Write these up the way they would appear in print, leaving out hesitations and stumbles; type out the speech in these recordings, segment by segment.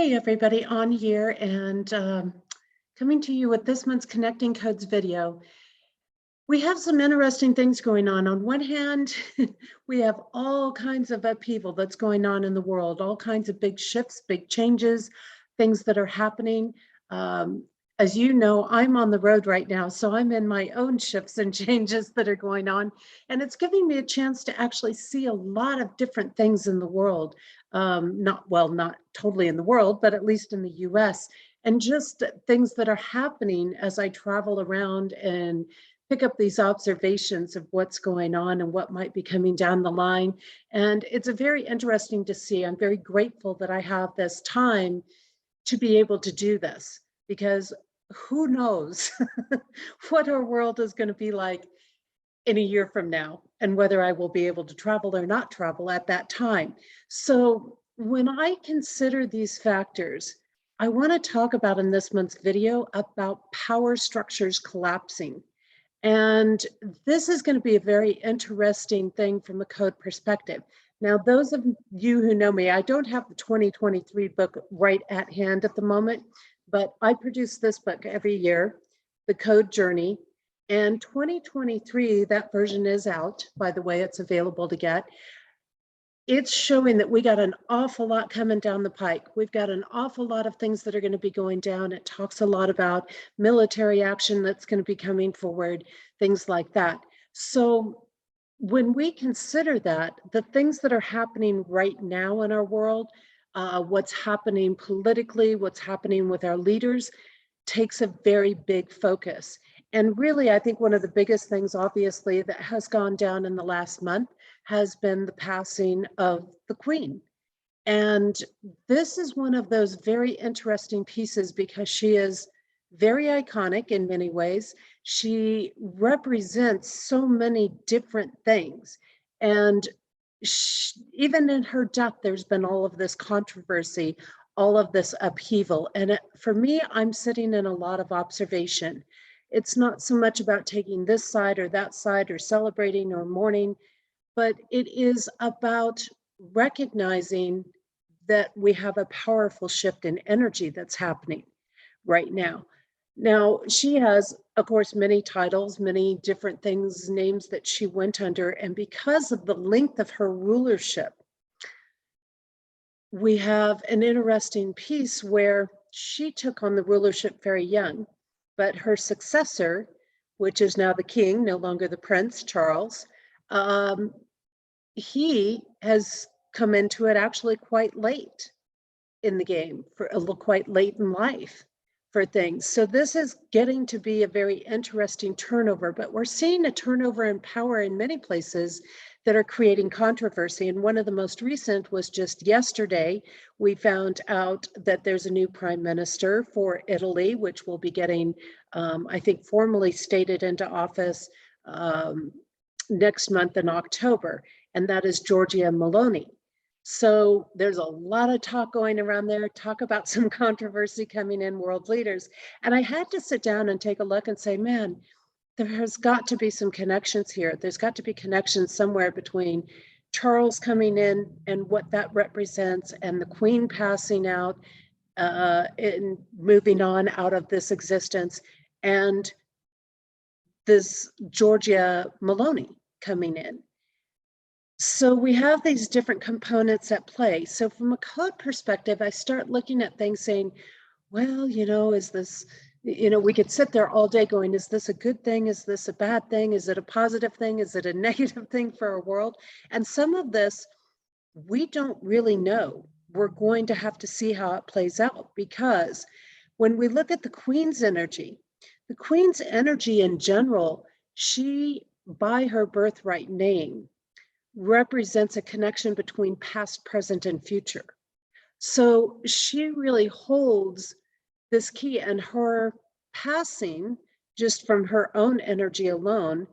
Hey everybody, on here and coming to you with this month's Connecting Codes video. We have some interesting things going on. On one hand, we have all kinds of upheaval that's going on in the world, all kinds of big shifts, big changes, things that are happening. Um, as you know, I'm on the road right now, so I'm in my own shifts and changes that are going on. And it's giving me a chance to actually see a lot of different things in the world. Not totally in the world, but at least in the US, and just things that are happening as I travel around and pick up these observations of what's going on and what might be coming down the line. And it's a very interesting to see. I'm very grateful that I have this time to be able to do this, because who knows what our world is going to be like in a year from now, and whether I will be able to travel or not travel at that time. So when I consider these factors, I want to talk about in this month's video about power structures collapsing. And this is going to be a very interesting thing from a code perspective. Now, those of you who know me, I don't have the 2023 book right at hand at the moment, but I produce this book every year, The Code Journey. And 2023, that version is out. By the way, it's available to get. It's showing that we got an awful lot coming down the pike. We've got an awful lot of things that are going to be going down. It talks a lot about military action that's going to be coming forward, things like that. So when we consider that, the things that are happening right now in our world, what's happening politically, what's happening with our leaders, takes a very big focus. And really, I think one of the biggest things, obviously, that has gone down in the last month has been the passing of the Queen. And this is one of those very interesting pieces because she is very iconic in many ways. She represents so many different things. And even in her death, there's been all of this controversy, all of this upheaval. And for me, I'm sitting in a lot of observation. It's not so much about taking this side or that side or celebrating or mourning, but it is about recognizing that we have a powerful shift in energy that's happening right now. Now, she has, of course, many titles, many different things, names that she went under. And because of the length of her rulership, we have an interesting piece where she took on the rulership very young, but her successor, which is now the king, no longer the prince, Charles, he has come into it actually quite late in the game, for a little quite late in life for things. So this is getting to be a very interesting turnover, but we're seeing a turnover in power in many places that are creating controversy. And one of the most recent was just yesterday, we found out that there's a new prime minister for Italy, which will be getting, I think, formally stated into office next month in October, and that is Giorgia Meloni. So there's a lot of talk going around there, talk about some controversy coming in, world leaders. And I had to sit down and take a look and say, man, there has got to be some connections here. There's got to be connections somewhere between Charles coming in and what that represents, and the Queen passing out and moving on out of this existence, and this Giorgia Meloni coming in. So we have these different components at play. So from a code perspective, I start looking at things saying, well, is this, we could sit there all day going, is this a good thing? Is this a bad thing? Is it a positive thing? Is it a negative thing for our world? And some of this, we don't really know. We're going to have to see how it plays out, because when we look at the Queen's energy in general, she, by her birthright name, represents a connection between past, present, and future. So she really holds this key, and her passing, just from her own energy alone,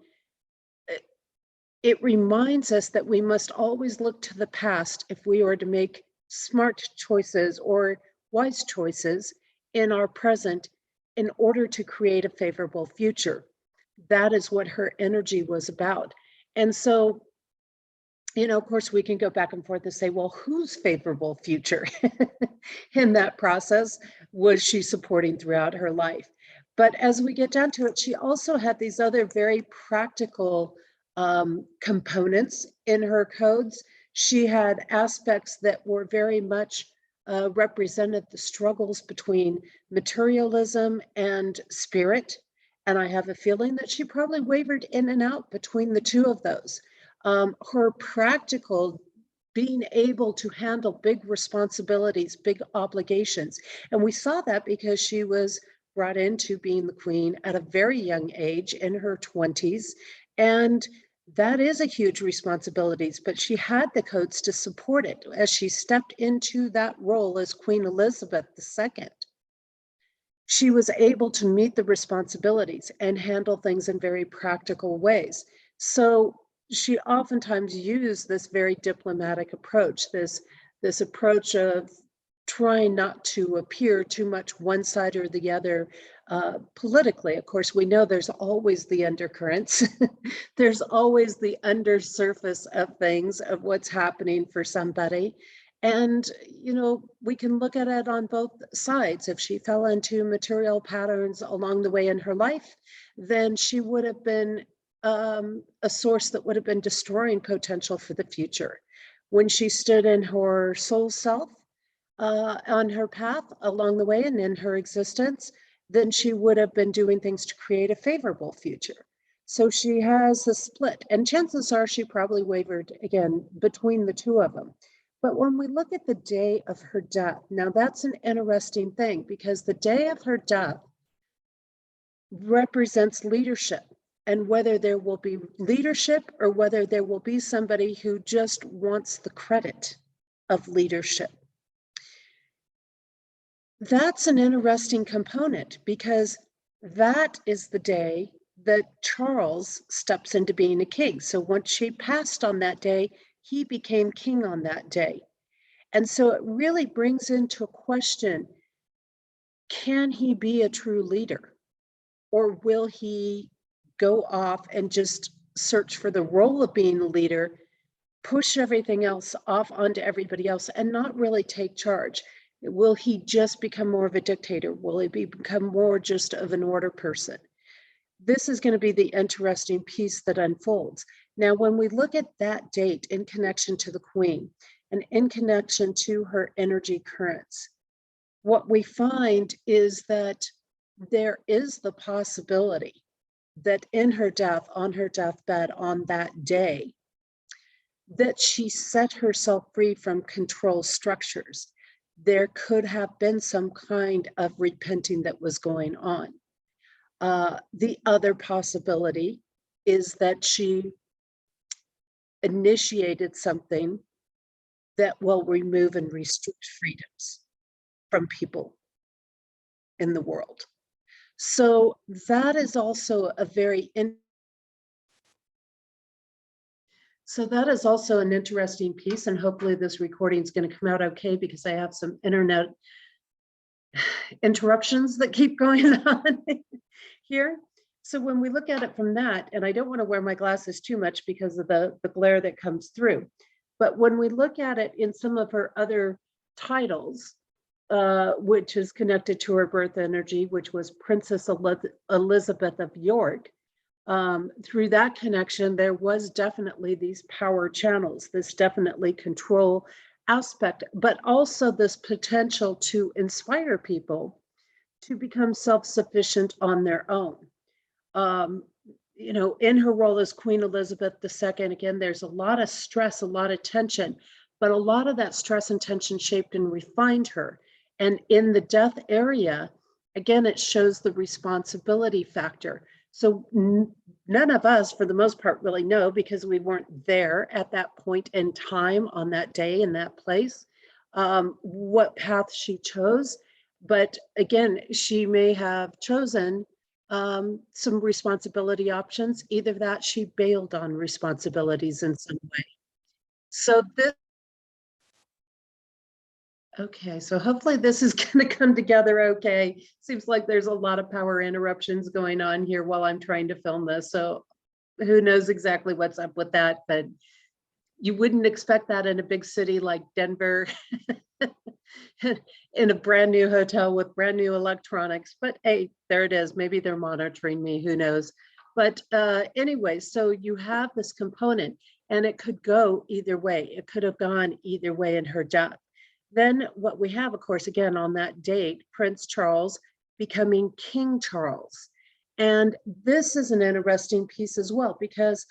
it reminds us that we must always look to the past if we are to make smart choices or wise choices in our present in order to create a favorable future. That is what her energy was about. And so of course, we can go back and forth and say, well, whose favorable future in that process was she supporting throughout her life? But as we get down to it, she also had these other very practical components in her codes. She had aspects that were very much represented the struggles between materialism and spirit. And I have a feeling that she probably wavered in and out between the two of those. Her practical being able to handle big responsibilities, big obligations. And we saw that because she was brought into being the queen at a very young age in her 20s. And that is a huge responsibility, but she had the codes to support it as she stepped into that role as Queen Elizabeth II. She was able to meet the responsibilities and handle things in very practical ways. So she oftentimes used this very diplomatic approach, this approach of trying not to appear too much one side or the other politically. Of course, we know there's always the undercurrents. There's always the undersurface of things, of what's happening for somebody. And, we can look at it on both sides. If she fell into material patterns along the way in her life, then she would have been a source that would have been destroying potential for the future. When she stood in her soul self on her path along the way and in her existence, then she would have been doing things to create a favorable future. So she has a split, and chances are she probably wavered again between the two of them. But when we look at the day of her death, now that's an interesting thing, because the day of her death represents leadership, and whether there will be leadership or whether there will be somebody who just wants the credit of leadership. That's an interesting component, because that is the day that Charles steps into being a king. So once she passed on that day, he became king on that day. And so it really brings into question, can he be a true leader? Or will he go off and just search for the role of being a leader, push everything else off onto everybody else, and not really take charge? Will he just become more of a dictator? Will he become more just of an order person? This is going to be the interesting piece that unfolds. Now, when we look at that date in connection to the Queen and in connection to her energy currents, what we find is that there is the possibility that in her death, on her deathbed on that day, that she set herself free from control structures. There could have been some kind of repenting that was going on. The other possibility is that she initiated something that will remove and restrict freedoms from people in the world. So that is also a very that is also an interesting piece, and hopefully this recording is going to come out okay, because I have some internet interruptions that keep going on here. So when we look at it from that, and I don't want to wear my glasses too much because of the glare that comes through, but when we look at it in some of her other titles, which is connected to her birth energy, which was Princess Elizabeth of York, through that connection, there was definitely these power channels, this definitely control aspect, but also this potential to inspire people to become self-sufficient on their own. In her role as Queen Elizabeth II, again, there's a lot of stress, a lot of tension, but a lot of that stress and tension shaped and refined her. And in the death area, again, it shows the responsibility factor. So none of us, for the most part, really know, because we weren't there at that point in time on that day in that place, what path she chose. But again, she may have chosen some responsibility options, either that she bailed on responsibilities in some way. So this, okay, so hopefully this is going to come together okay. Seems like there's a lot of power interruptions going on here while I'm trying to film this. So who knows exactly what's up with that, but You wouldn't expect that in a big city like Denver, in a brand new hotel with brand new electronics. But hey, there it is. Maybe they're monitoring me, who knows? But anyway, so you have this component, and it could go either way. It could have gone either way in her death. Then what we have, of course, again, on that date, Prince Charles becoming King Charles. And this is an interesting piece as well, because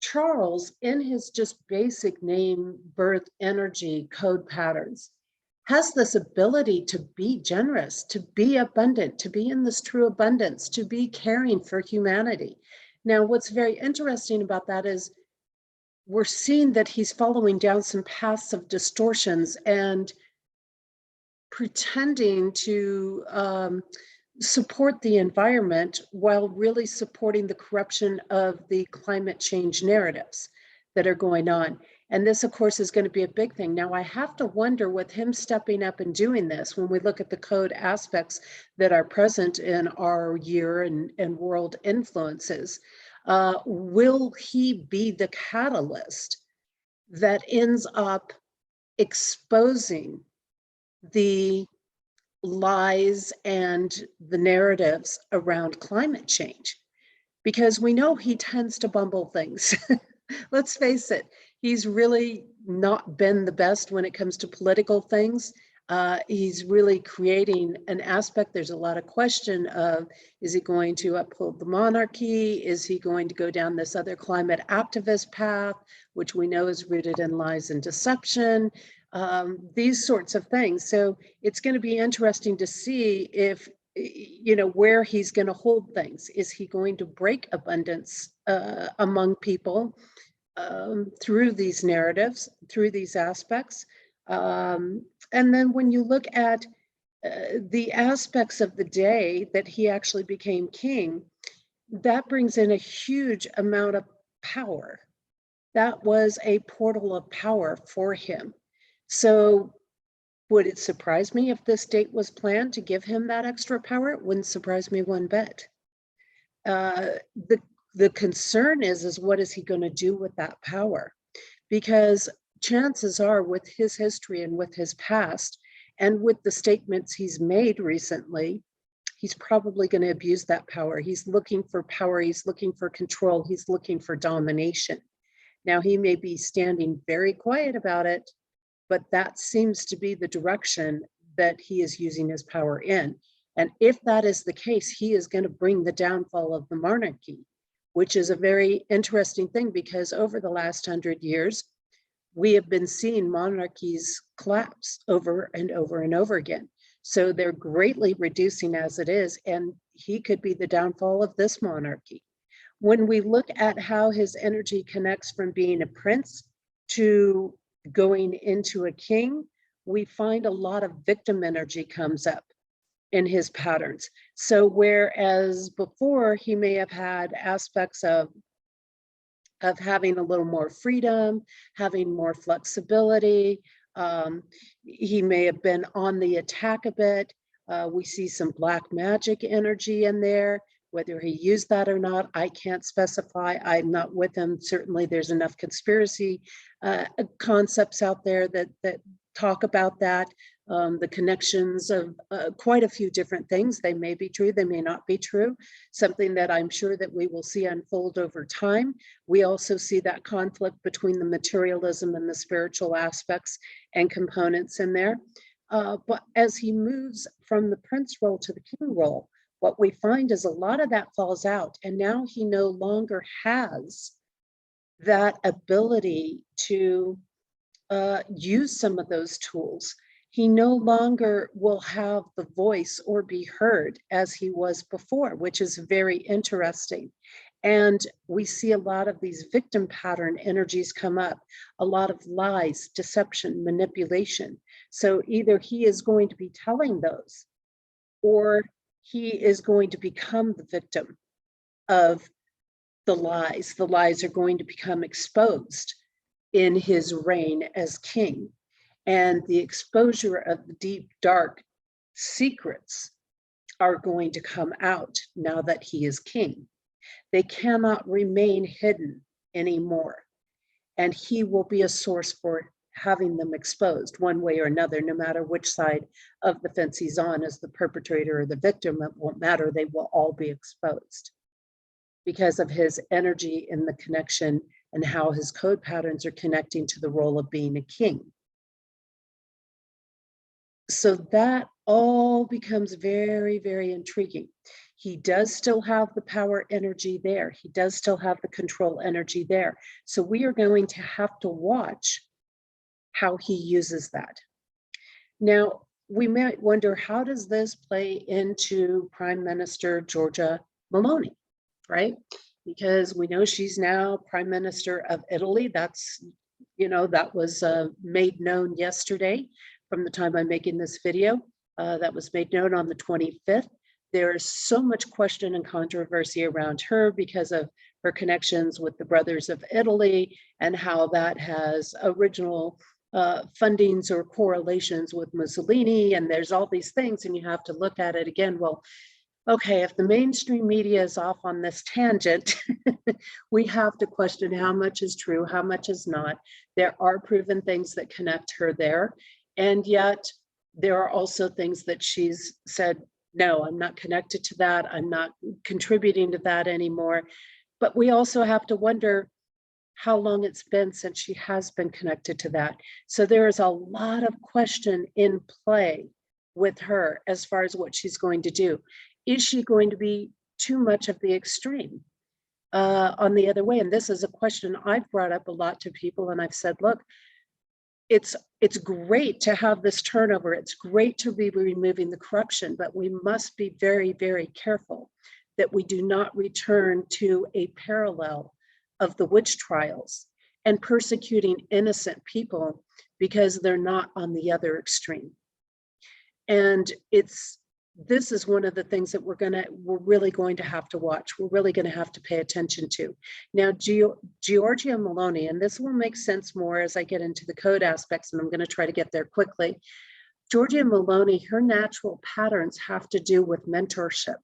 Charles, in his just basic name, birth, energy, code patterns, has this ability to be generous, to be abundant, to be in this true abundance, to be caring for humanity. Now, what's very interesting about that is we're seeing that he's following down some paths of distortions and pretending to support the environment while really supporting the corruption of the climate change narratives that are going on. And this, of course, is going to be a big thing. Now, I have to wonder, with him stepping up and doing this, when we look at the code aspects that are present in our year and world influences, will he be the catalyst that ends up exposing the lies and the narratives around climate change? Because we know he tends to bumble things. Let's face it, he's really not been the best when it comes to political things. He's really creating an aspect. There's a lot of question of, is he going to uphold the monarchy? Is he going to go down this other climate activist path, which we know is rooted in lies and deception? These sorts of things. So it's going to be interesting to see if, where he's going to hold things. Is he going to break abundance among people through these narratives, through these aspects? And then when you look at the aspects of the day that he actually became king, that brings in a huge amount of power. That was a portal of power for him. So would it surprise me if this date was planned to give him that extra power? It wouldn't surprise me one bit. The concern is what is he going to do with that power? Because chances are, with his history and with his past and with the statements he's made recently, he's probably going to abuse that power. He's looking for power. He's looking for control. He's looking for domination. Now, he may be standing very quiet about it, but that seems to be the direction that he is using his power in. And if that is the case, he is going to bring the downfall of the monarchy, which is a very interesting thing, because over the last 100 years, we have been seeing monarchies collapse over and over and over again. So they're greatly reducing as it is, and he could be the downfall of this monarchy. When we look at how his energy connects from being a prince to going into a king, we find a lot of victim energy comes up in his patterns. So whereas before he may have had aspects of having a little more freedom, having more flexibility, he may have been on the attack a bit. We see some black magic energy in there. Whether he used that or not, I can't specify. I'm not with him. Certainly there's enough conspiracy concepts out there that talk about that. The connections of quite a few different things. They may be true, they may not be true. Something that I'm sure that we will see unfold over time. We also see that conflict between the materialism and the spiritual aspects and components in there. But as he moves from the prince role to the king role, what we find is a lot of that falls out, and now he no longer has that ability to use some of those tools. He no longer will have the voice or be heard as he was before, which is very interesting. And we see a lot of these victim pattern energies come up, a lot of lies, deception, manipulation. So either he is going to be telling those, or he is going to become the victim of the lies. The lies are going to become exposed in his reign as king. And the exposure of the deep, dark secrets are going to come out now that he is king. They cannot remain hidden anymore. and he will be a source for having them exposed one way or another, no matter which side of the fence he's on as the perpetrator or the victim. It won't matter. They will all be exposed because of his energy in the connection and how his code patterns are connecting to the role of being a king. So that all becomes very, very intriguing. He does still have the power energy there. He does still have the control energy there. So we are going to have to watch how he uses that. Now, we might wonder, how does this play into Prime Minister Giorgia Meloni, right? Because we know she's now Prime Minister of Italy. That's, that was made known yesterday from the time I'm making this video. That was made known on the 25th. There is so much question and controversy around her because of her connections with the Brothers of Italy and how that has original fundings or correlations with Mussolini. And there's all these things, and you have to look at it again. Well, okay, if the mainstream media is off on this tangent, we have to question how much is true, how much is not. There are proven things that connect her there. And yet there are also things that she's said, no, I'm not connected to that. I'm not contributing to that anymore. But we also have to wonder how long it's been since she has been connected to that. So there is a lot of question in play with her as far as what she's going to do. Is she going to be too much of the extreme on the other way? And this is a question I've brought up a lot to people, and I've said, look, it's great to have this turnover. It's great to be removing the corruption, but we must be very, very careful that we do not return to a parallel of the witch trials and persecuting innocent people because they're not on the other extreme. And this is one of the things that we're really going to have to watch. We're really going to have to pay attention to. Now, Giorgia Meloni, and this will make sense more as I get into the code aspects, and I'm going to try to get there quickly. Giorgia Meloni, her natural patterns have to do with mentorship.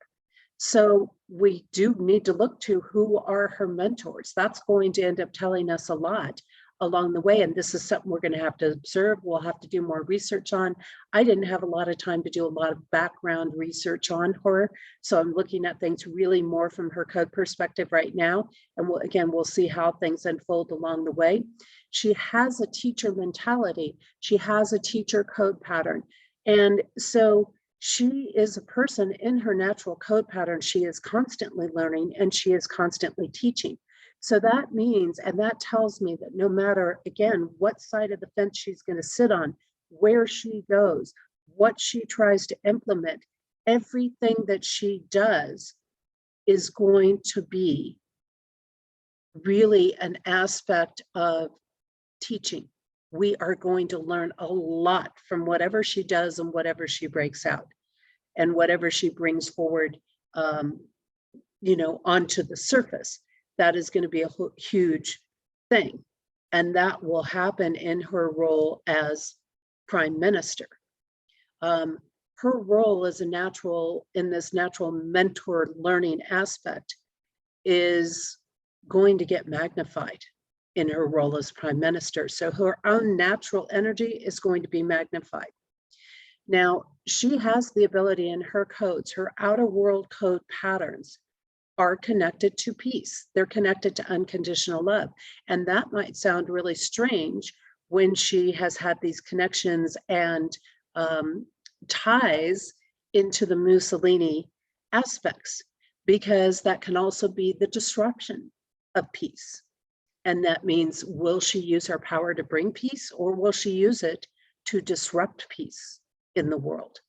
So we do need to look to who are her mentors. That's going to end up telling us a lot along the way. And this is something we're going to have to observe. We'll have to do more research on. I didn't have a lot of time to do a lot of background research on her. So I'm looking at things really more from her code perspective right now. And we'll see how things unfold along the way. She has a teacher mentality. She has a teacher code pattern. And so she is a person in her natural code pattern. She is constantly learning and she is constantly teaching. So that means, and that tells me that no matter, again, what side of the fence she's going to sit on, where she goes, what she tries to implement, everything that she does is going to be really an aspect of teaching. We are going to learn a lot from whatever she does and whatever she breaks out and whatever she brings forward, onto the surface. That is going to be a huge thing. And that will happen in her role as prime minister. Her role as in this natural mentor learning aspect is going to get magnified in her role as prime minister. So her own natural energy is going to be magnified. Now, she has the ability in her codes, her outer world code patterns are connected to peace. They're connected to unconditional love. And that might sound really strange when she has had these connections and ties into the Mussolini aspects, because that can also be the disruption of peace. And that means, will she use her power to bring peace, or will she use it to disrupt peace in the world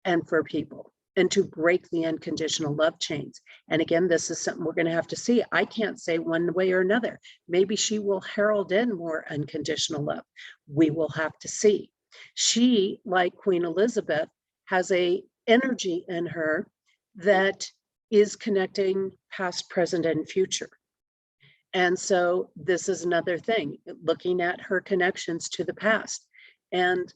and for people, and to break the unconditional love chains? And again, this is something we're going to have to see. I can't say one way or another. Maybe she will herald in more unconditional love. We will have to see. She, like Queen Elizabeth, has a energy in her that is connecting past, present, and future. And so this is another thing, looking at her connections to the past. And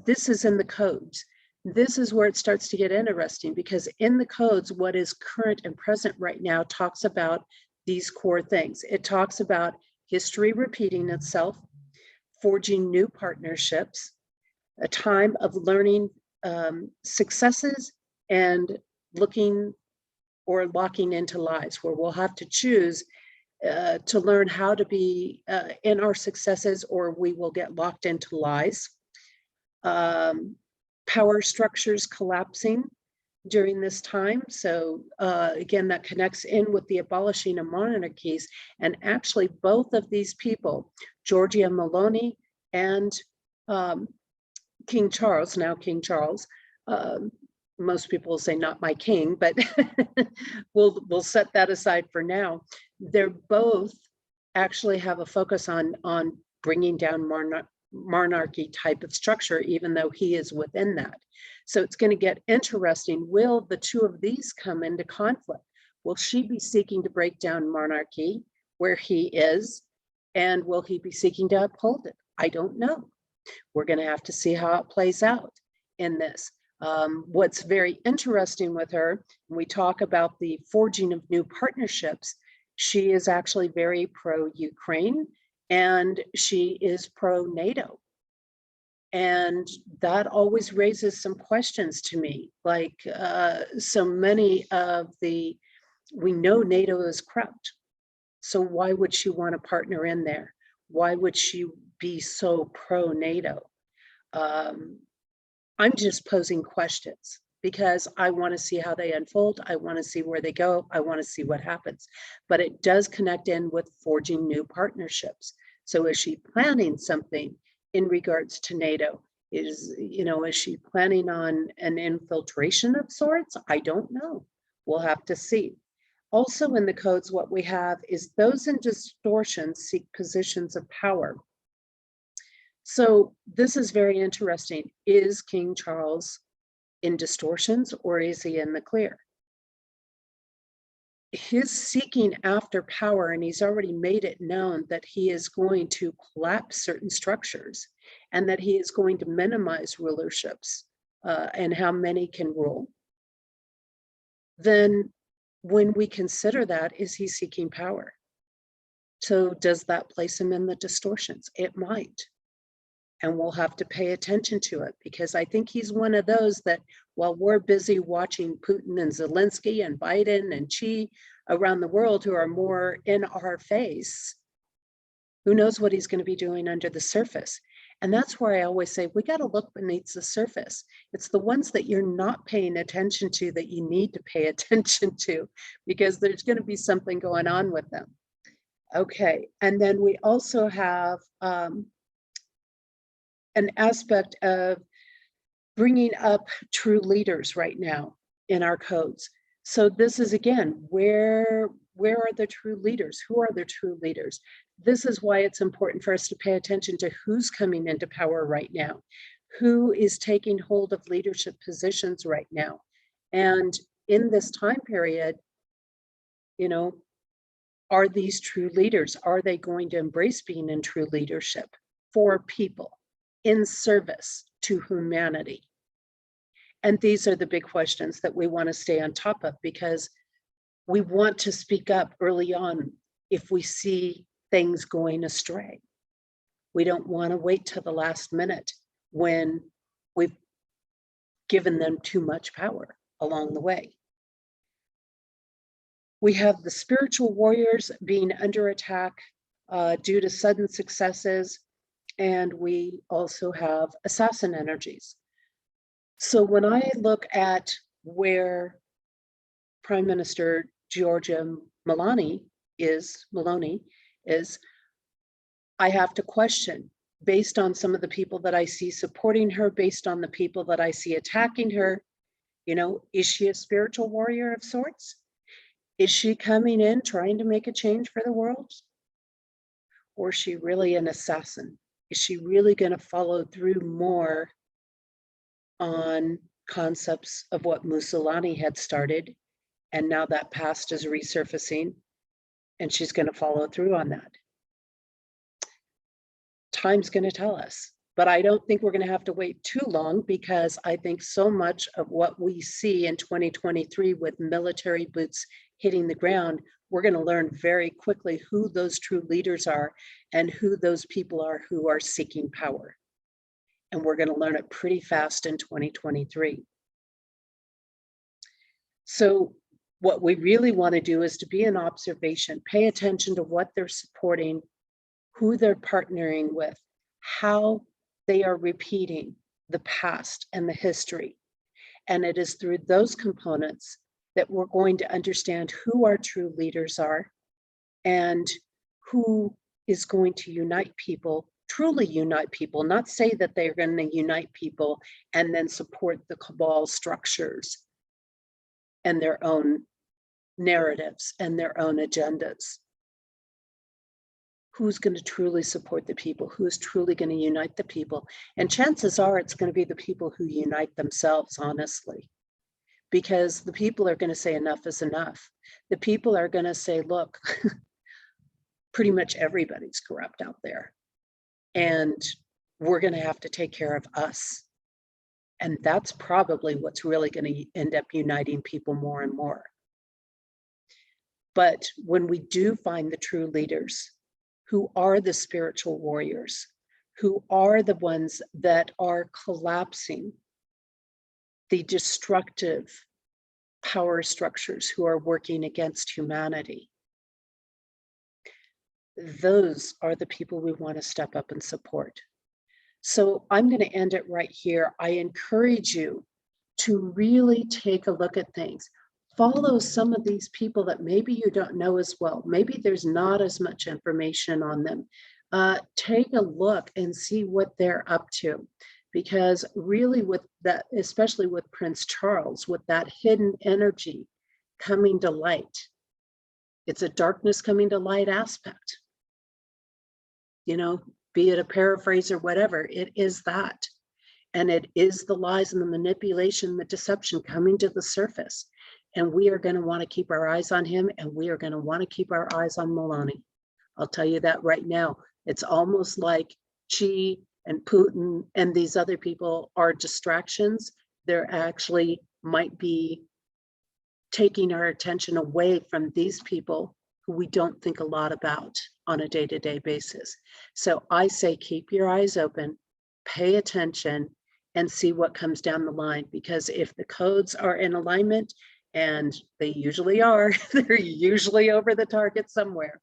this is in the codes. This is where it starts to get interesting, because in the codes, what is current and present right now talks about these core things. It talks about history repeating itself, forging new partnerships, a time of learning successes and looking or locking into lies, where we'll have to choose to learn how to be in our successes, or we will get locked into lies. Power structures collapsing during this time. So again, that connects in with the abolishing of monarchies. And actually, both of these people, Giorgia Meloni and King Charles, now King Charles, most people will say not my king, but we'll set that aside for now. They're both actually have a focus on bringing down monarchy type of structure, even though he is within that. So it's going to get interesting. Will the two of these come into conflict? Will she be seeking to break down monarchy where he is? And will he be seeking to uphold it? I don't know. We're going to have to see how it plays out in this. What's very interesting with her, when we talk about the forging of new partnerships, she is actually very pro-Ukraine and she is pro-NATO. And that always raises some questions to me, like so many of we know NATO is corrupt. So why would she want to partner in there? Why would she be so pro-NATO? I'm just posing questions because I want to see how they unfold. I want to see where they go. I want to see what happens. But it does connect in with forging new partnerships. So is she planning something in regards to NATO? Is she planning on an infiltration of sorts? I don't know. We'll have to see. Also in the codes, what we have is those in distortion seek positions of power. So this is very interesting. Is King Charles in distortions or is he in the clear? His seeking after power, and he's already made it known that he is going to collapse certain structures and that he is going to minimize rulerships and how many can rule. Then when we consider that, is he seeking power? So does that place him in the distortions? It might. And we'll have to pay attention to it because I think he's one of those that while we're busy watching Putin and Zelensky and Biden and Xi around the world who are more in our face, who knows what he's going to be doing under the surface. And that's where I always say, we got to look beneath the surface. It's the ones that you're not paying attention to that you need to pay attention to because there's going to be something going on with them. Okay, and then we also have an aspect of bringing up true leaders right now in our codes. So this is, again, where are the true leaders? Who are the true leaders? This is why it's important for us to pay attention to who's coming into power right now, who is taking hold of leadership positions right now. And in this time period, are these true leaders? Are they going to embrace being in true leadership for people? In service to humanity? And these are the big questions that we want to stay on top of because we want to speak up early on if we see things going astray. We don't want to wait till the last minute when we've given them too much power along the way. We have the spiritual warriors being under attack due to sudden successes. And we also have assassin energies. So when I look at where Prime Minister Giorgia Meloni is, I have to question, based on some of the people that I see supporting her, based on the people that I see attacking her, is she a spiritual warrior of sorts? Is she coming in trying to make a change for the world? Or is she really an assassin? Is she really going to follow through more on concepts of what Mussolini had started? And now that past is resurfacing and she's going to follow through on that. Time's going to tell us, but I don't think we're going to have to wait too long because I think so much of what we see in 2023 with military boots hitting the ground we're going to learn very quickly who those true leaders are and who those people are who are seeking power. And we're going to learn it pretty fast in 2023. So what we really want to do is to be an observation, pay attention to what they're supporting, who they're partnering with, how they are repeating the past and the history. And it is through those components that we're going to understand who our true leaders are and who is going to unite people, truly unite people, not say that they're going to unite people and then support the cabal structures and their own narratives and their own agendas. Who's going to truly support the people? Who is truly going to unite the people? And chances are it's going to be the people who unite themselves, honestly, because the people are going to say enough is enough. The people are going to say, look, pretty much everybody's corrupt out there, and we're going to have to take care of us. And that's probably what's really going to end up uniting people more and more. But when we do find the true leaders, who are the spiritual warriors, who are the ones that are collapsing the destructive power structures who are working against humanity, those are the people we want to step up and support. So I'm going to end it right here. I encourage you to really take a look at things. Follow some of these people that maybe you don't know as well. Maybe there's not as much information on them. Take a look and see what they're up to. Because really with that, especially with Prince Charles, with that hidden energy coming to light, it's a darkness coming to light aspect. You know, be it a paraphrase or whatever, it is that. And it is the lies and the manipulation, the deception coming to the surface. And we are going to want to keep our eyes on him, and we are going to want to keep our eyes on Melania. I'll tell you that right now. It's almost like Xi and Putin and these other people are distractions. They're actually might be taking our attention away from these people who we don't think a lot about on a day-to-day basis. So I say keep your eyes open, pay attention, and see what comes down the line. Because if the codes are in alignment, and they usually are, they're usually over the target somewhere,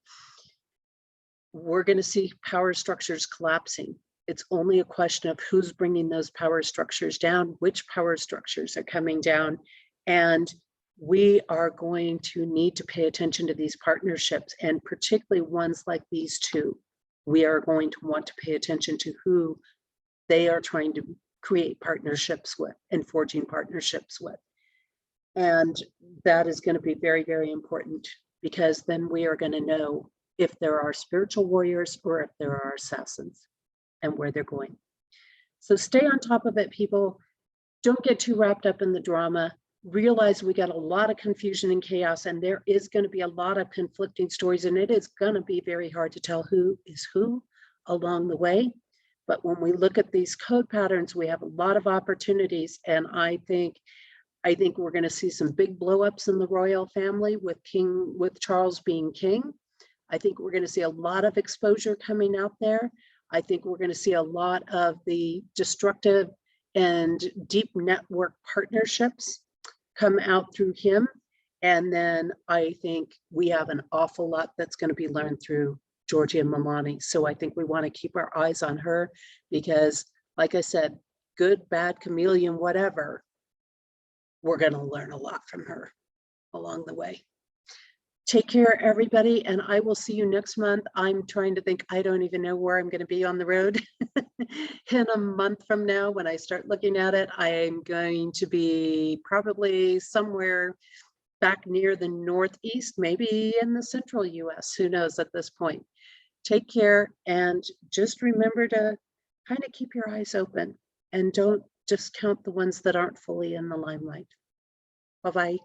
we're going to see power structures collapsing. It's only a question of who's bringing those power structures down, which power structures are coming down, and we are going to need to pay attention to these partnerships, and particularly ones like these two. We are going to want to pay attention to who they are trying to create partnerships with and forging partnerships with. And that is going to be very, very important, because then we are going to know if there are spiritual warriors or if there are assassins and where they're going. So stay on top of it, people. Don't get too wrapped up in the drama. Realize we got a lot of confusion and chaos, and there is going to be a lot of conflicting stories, and it is going to be very hard to tell who is who along the way. But when we look at these code patterns, we have a lot of opportunities, and I think we're going to see some big blow-ups in the royal family with Charles being king. I think we're going to see a lot of exposure coming out there. I think we're going to see a lot of the destructive and deep network partnerships come out through him. And then I think we have an awful lot that's going to be learned through Georgia and Melania. So I think we want to keep our eyes on her, because like I said, good, bad, chameleon, whatever, we're going to learn a lot from her along the way. Take care, everybody, and I will see you next month. I'm trying to think, I don't even know where I'm going to be on the road. In a month from now, when I start looking at it, I'm going to be probably somewhere back near the Northeast, maybe in the central US, who knows at this point. Take care, and just remember to kind of keep your eyes open and don't discount the ones that aren't fully in the limelight. Bye-bye.